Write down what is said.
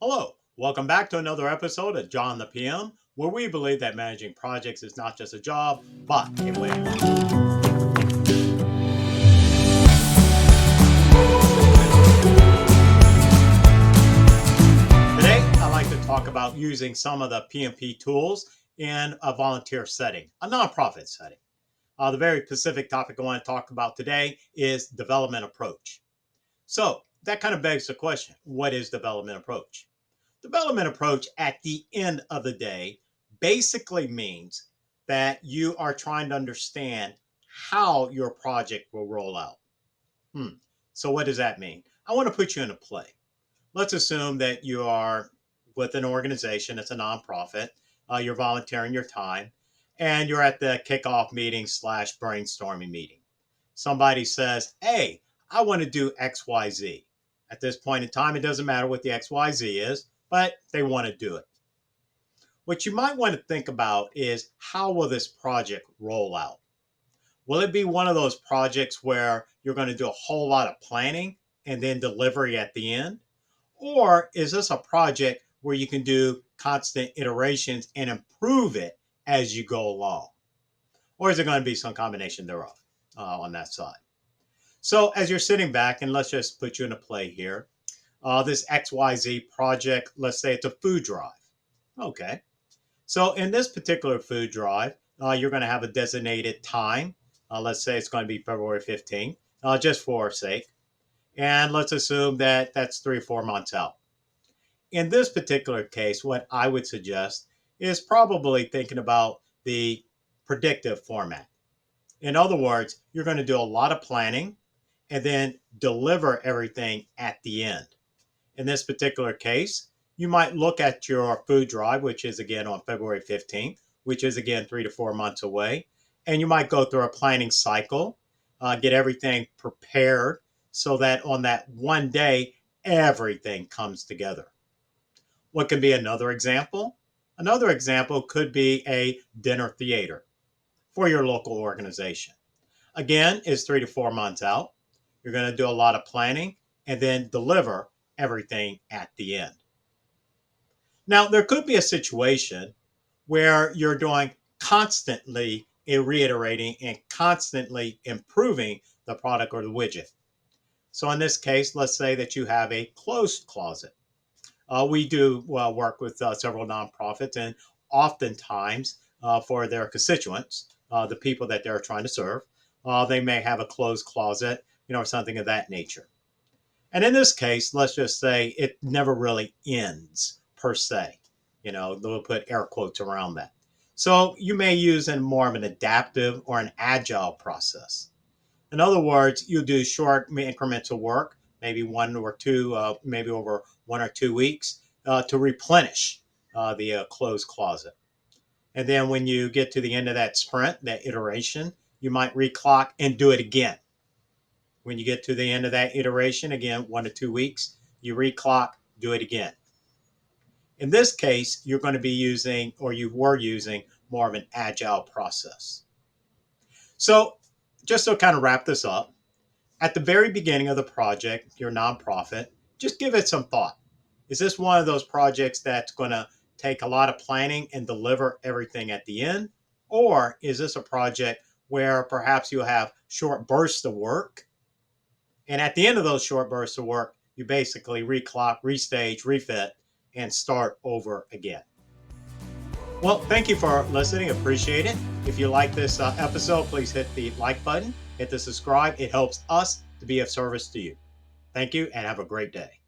Hello, welcome back to another episode of John the PM, where we believe that managing projects is not just a job, but a way of life. Today, I'd like to talk about using some of the PMP tools in a volunteer setting, a nonprofit setting. The very specific topic I want to talk about today is development approach. So, that kind of begs the question, what is development approach? Development approach at the end of the day basically means that you are trying to understand how your project will roll out. So, what does that mean? I want to put you in a play. Let's assume that you are with an organization, it's a nonprofit, you're volunteering your time, and you're at the kickoff meeting slash brainstorming meeting. Somebody says, hey, I want to do XYZ. At this point in time, it doesn't matter what the XYZ is, but they want to do it. What you might want to think about is how will this project roll out? Will it be one of those projects where you're going to do a whole lot of planning and then delivery at the end? Or is this a project where you can do constant iterations and improve it as you go along? Or is it going to be some combination thereof on that side? So as you're sitting back, and let's just put you in a play here, this XYZ project, let's say it's a food drive. Okay. So in this particular food drive, you're going to have a designated time. Let's say it's going to be February 15th, just for our sake. And let's assume that that's 3 or 4 months out. In this particular case, what I would suggest is probably thinking about the predictive format. In other words, you're going to do a lot of planning and then deliver everything at the end. In this particular case, you might look at your food drive, which is again on February 15th, which is again 3 to 4 months away. And you might go through a planning cycle, get everything prepared so that on that one day, everything comes together. What can be another example? Another example could be a dinner theater for your local organization. Again, it's 3 to 4 months out. You're going to do a lot of planning and then deliver everything at the end. Now, there could be a situation where you're doing constantly reiterating and constantly improving the product or the widget. So, in this case, let's say that you have a closed closet. We do work with several nonprofits, and oftentimes for their constituents, the people that they're trying to serve, they may have a closed closet, or something of that nature. And in this case, let's just say it never really ends per se. They'll put air quotes around that. So you may use more of an adaptive or an agile process. In other words, you do short increments of work, maybe one or two, maybe over 1 or 2 weeks, to replenish the closed closet. And then when you get to the end of that sprint, that iteration, you might reclock and do it again. When you get to the end of that iteration, again, 1 to 2 weeks, you reclock, do it again. In this case, you're going to be using, or you were using, more of an agile process. So just to kind of wrap this up, at the very beginning of the project, your nonprofit, just give it some thought. Is this one of those projects that's going to take a lot of planning and deliver everything at the end? Or is this a project where perhaps you have short bursts of work? And at the end of those short bursts of work, you basically reclock, restage, refit, and start over again. Well, thank you for listening. Appreciate it. If you like this episode, please hit the like button, hit the subscribe. It helps us to be of service to you. Thank you and have a great day.